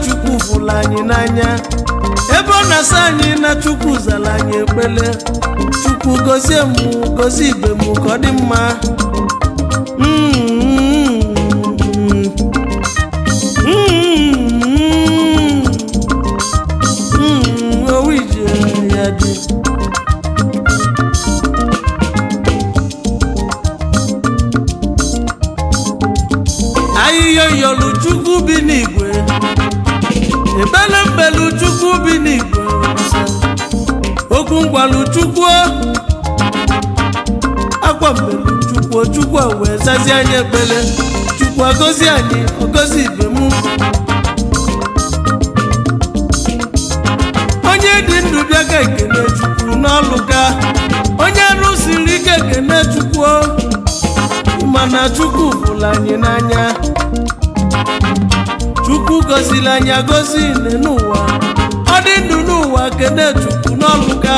Chukwu fụrụ anyị n'anya ebe ọ na-asa anyị na Chukwu zara anyị ekpele Chukwu gozie m gozie ibe m ka ọ dị mma owije ya dị ahịhịa yọlụ Chukwu bi n'igwe ebele mbelu Chukwu bi n'igwe okwu ngwalu Chukwu akwa mbelu Chukwu Chukwu wee zazie anyị ekpele Chukwu agozi anyị ogozi ibe m onye dị ndụ bịa ga ekele Chukwu n'ọlụ ga onye rụsiri ike ekele Chukwu mana Chukwu fụrụ anyị n'anya Chukwu gozili anyị agozi n'ụwa ọ dị ndụ n'ụwa kene Chukwu n'ọlụka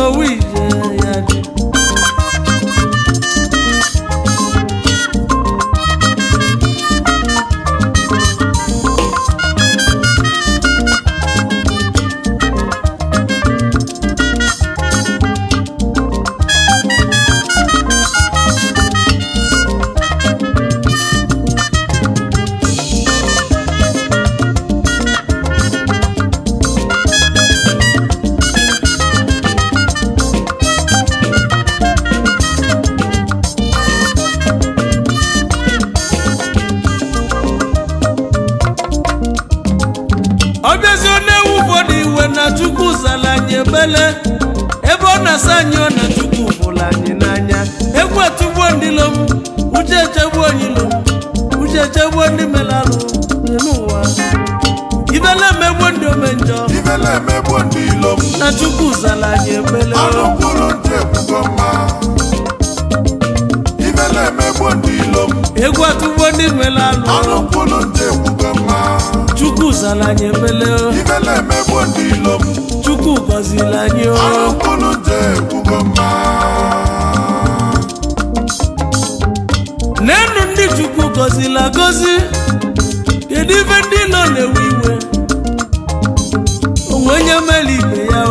owu ije ya dị Obiezi onewu ụfọdụ iwe na Chukwu zara anyị ebele ebe ọ na-asa anyị ọ na Chukwu fụrụ anyị n'anya egwu atụgbuo ndị lom uche echegbuo onye lom uche echegbuo ndị melalụ n'ụwa ibele emegbuo ndị omenjọ ibele emegbuo ndị ilom na Chukwu zara anyị ebele ọnụkwụrụ ndị ekwugo mma ibele emegbuo ndị ilom egwu atụgbuo ndị melalụ ọnụkwụrụ ndị ekwugo mma Chukwu zara anyị ebele ibele emegbuo ndị ilom Chukwu gọziri anyị ọnụkwụrụ ndị ekwugo mma n'enu ndị Chukwu gọziri agọzi kedu ife ndị ilo na-ewe iwe onwe onye mere ibe ya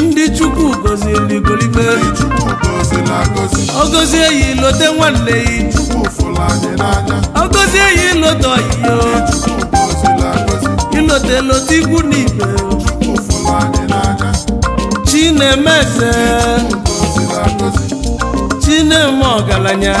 ndị Chukwu gọziri golibe ọgọzie ya ilote nwanne ya Chukwu fụrụ anyị n'anya ọgọzie ya ilote ọyịyo ilote lote ikwu n'ibe Chukwu fụrụ anyị n'anya Chinemeze Chineme ọgaranya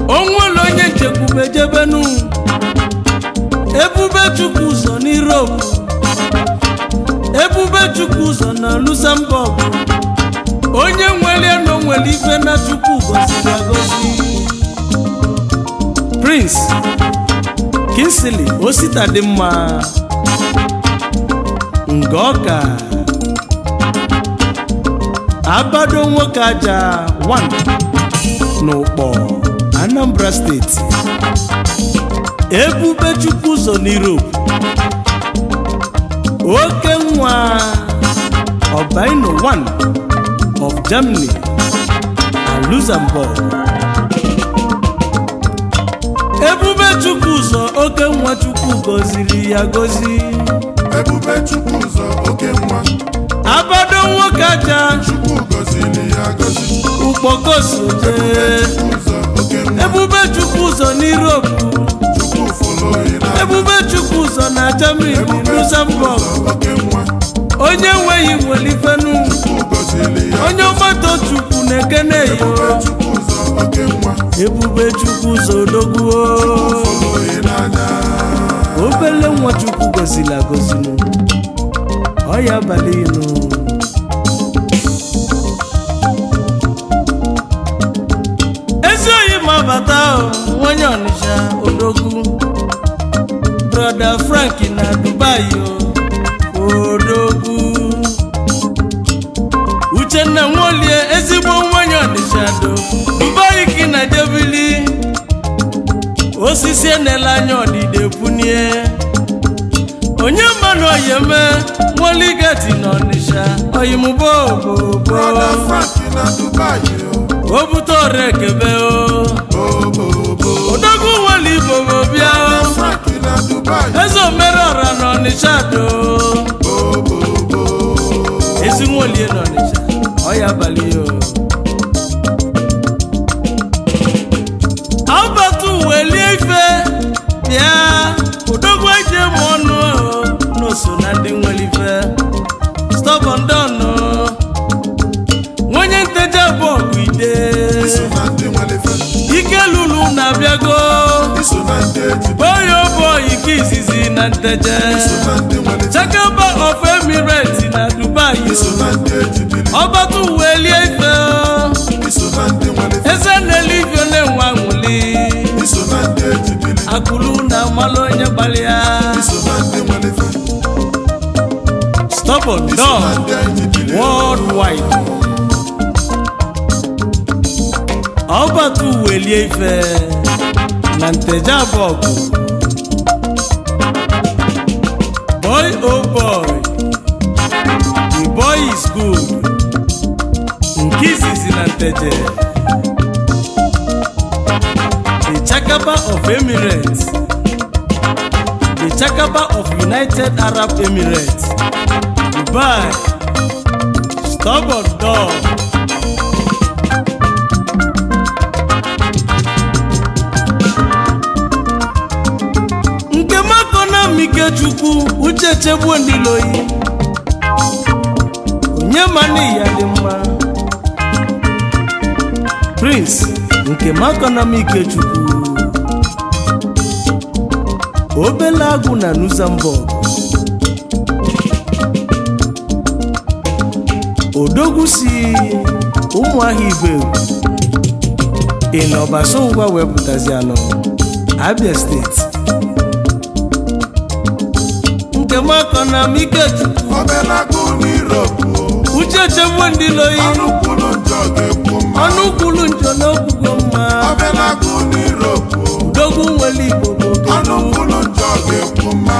onwere onye nchekwube jebenu Ebube Chukwu ụzọ n'Europe Ebube Chukwu ụzọ na Luxembourg onye nwere no nwere ife na Chukwu gọziri agọzi Prince Kingsley Osita dị mma Ngoka Abado nwoke aja 1 n'Ukpor Anambra State Ebube Chukwu ụzọ n'Europe Oke nwa Obaino 1 of Germany and Luxembourg Ebube Chukwu ụzọ oke nwa Chukwu gọziri ya gọzi Ebube Chukwu ụzọ oke nwa Abado nwoke aja Chukwu gọziri ya gọzi Ukpokosoje Ebube Chukwu ụzọ n'Europe Chukwu folo ina Ebube Chukwu ụzọ na Germany Luxembourg oke nwa onye nweghị nwere ifenu Chukwu gọziri ya onye ọgbata Chukwu na-ekene yo Chukwu ụzọ oke nwa Ebube Chukwu ụzọ odogwu folo ina obele nwa Chukwu gọziri agọzinu ọya abalị inu ezi oyi ma bata onye Ọnịsha odogwu Brother Frank na Dubai odogwu Uchenna Nwolie ezigbo nwanyị Ọnịsha do Dubai ki na jebili osisi enele anya ọdịda ebunie onye mmanụ oyeme nwoligeti n'Ọnịsha oyimụbo Brother Frank na Dubai obute orekebe odogwu nwere Igbo bịa Frank na Dubai eze omere ọra n'Ọnịsha do ezi nwolie n'Ọnịsha ọya abalị Albert welie ife bịa odogwu eje m ọnụ n'oso na ndị nwere ife stubborn don nwenye nteja bụ ọgụ ide ike lulu na-abịago boyo boy ike izizi na nteje Chakaba of Emirates na Dubai ọbatu welie ife eze na-elivio na-enwe anwụli akụlu na amalụ onye gbalịa stubborn don worldwide ọbatu welie ife na nteja bọgụ boy oh boy the boy is good nke izizi na nteje the Chakaba of Emirates the Chakaba of United Arab Emirates Dubai stubborn dog nke makonamike Chukwu uche chegbuo ndị loyi onye mani ya dị mma Prince nke makonamike Chukwu obele agụ na Luxembourg odogwu si ụmụahịa Iberu ịnọbaso ngwa wepụtazi anọ Abia steeti nke makonamike Chukwu obele agụ n'Europe uche chegbuo ndị loyi ọnụ kwulu njọ n'okwugo mma obele agụ n'Europe odogwu nwere Igbo ọnụ kwulu njọ ga-ekwu mma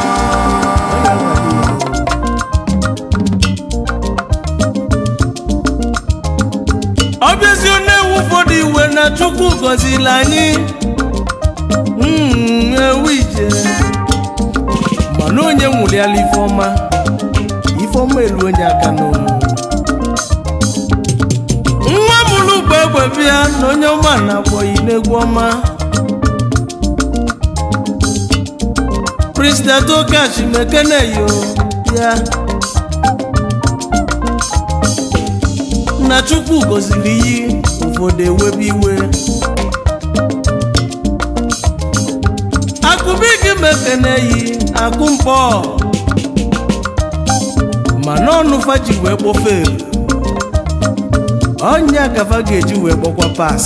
ọbịazi na-ewu ụfọdụ iwe na Chukwu gọziri anyị ewu ije mana onye nwụrịala ifeọma elu onye aka n'ụlọ nwa mụrụ ugbo egbe bịa na onye ọma na-akpọghị n'egwu ọma Prince Tokachi Mekeneyo ya na Chukwu goziri iyi ụfọdụ ewebe iwe akụbigi mekene yi akụ mkpọ mana ọnụ faji wee kpofe ọnya kafa ga-eji wee gbakwa pas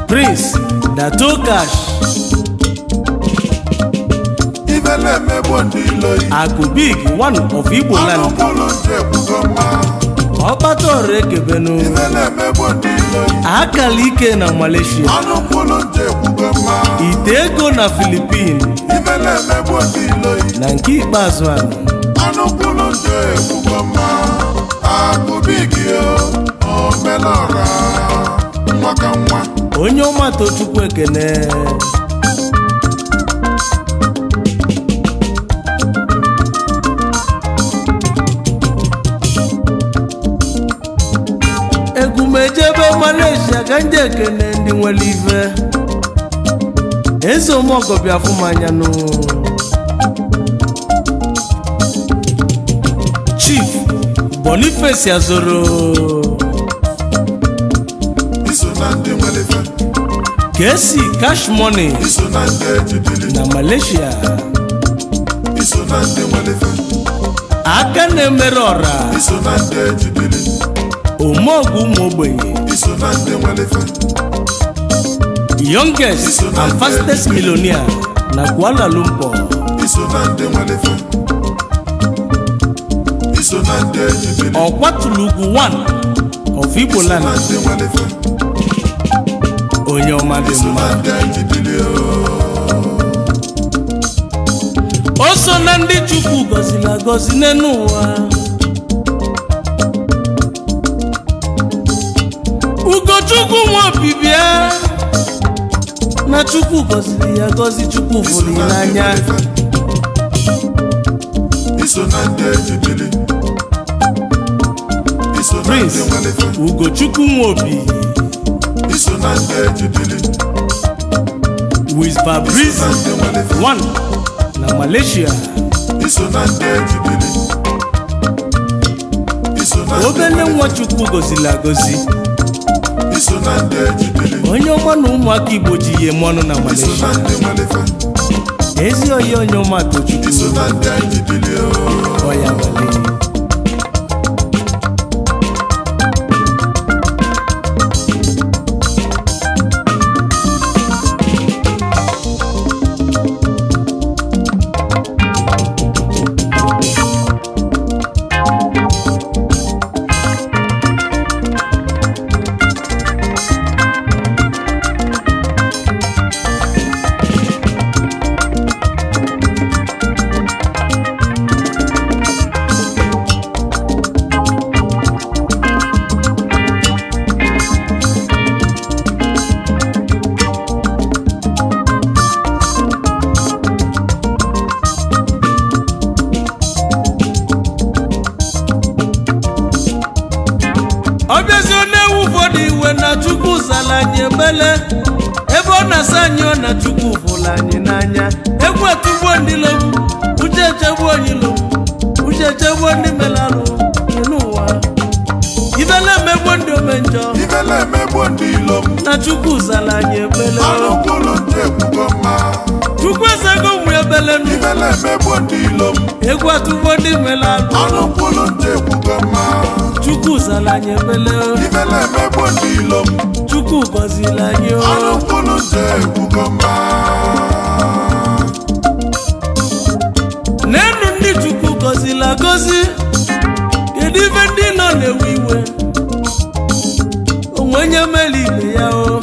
Prince Dato Cash Ibele mebo ndilo yi Akubig one of Igbo land Anukulu njekugoma Ọkpata ekebenu Ibele mebo ndilo yi akala ike na Malaysia Anukulu njekugoma ite ego na Philippines Ibele mebo ndilo yi na nke ikpeazụ ahụ Anukulu njekugoma Akubigi yo Omelora Nwaka nwa onye ọma Tochukwu ekene egumejebe Malaysia ka ndị ekene ndị nwere ife eze ụmụọgọ bịa fụ m anya nụ Chief Boniface Azoro Iso na ndị nwere ife Kesi Cash Money Iso na ndị ejibili na Malaysia Iso na ndị nwere ife aka na-emere ọra Iso na ndị ejibili ụmụọgụ ụmụ ogbenye Iso na ndị nwere ife youngest and fastest millionaire na Kuala Lumpur Iso na ndị nwere ife Iso na ndị ejibili Ọkwatulugwu one of Igbo land na ndị nwere ife onye ọma dị Iso mma na ndị ejibili o so na ndị Chukwu gọziri agọzi n'elu ụwa Ugochukwu Nwobi bịa na Chukwu gọziri ya gọzi Chukwu fụrụ n'anya Iso na ndị ejibili Iso na ndị Prince nwere ife Ugochukwu Nwobi Iso na ndị ejibili with Fabrice one na Malaysia Iso na ndị ejibili Iso na ndị obele nwa Chukwu gọziri agọzi Iso na ndị ejibili onye ọma na ụmụaka Igbo ji ihe mọnụ na Iso Malaysia na ndị nwere ife ezi oyi onye ọma Tochukwu Iso na ndị ejibili ọya wale ọbịazi na-ewu ụfọdụ iwe na Chukwu zala anyị ebele ebe ọ na-asa anyị ọ na Chukwu fụrụ anyị n'anya egwu etugbo ndị lom uche echegbu onye lom uche echegbu ndị melalụ n'ụwa ibele emegbo ndị omenjọ Ibele emegbo ndị ilom na Chukwu zala anyị ebele Anukulu njekugoma Chukwu ezego ụmụ ebele nụ Ibele emegbo ndị ilom egwu atugbo ndị melalụ Anukulu njekugoma Chukwu zala anyị ebele Ibele emegbo ndị ilom Chukwu gọziri anyị o Anukulu njekugoma n'enu ndị Chukwu gọziri agọzi kedu ife ndị nọ na-ewe iwe onwe onye mere ibe ya o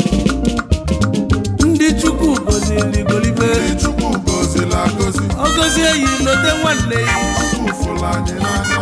ndị Chukwu gọziri golibe Ndị Chukwu gọziri agọzi ọ gọzie yi lote nwanne ya Chukwu fụrụ anyị n'anya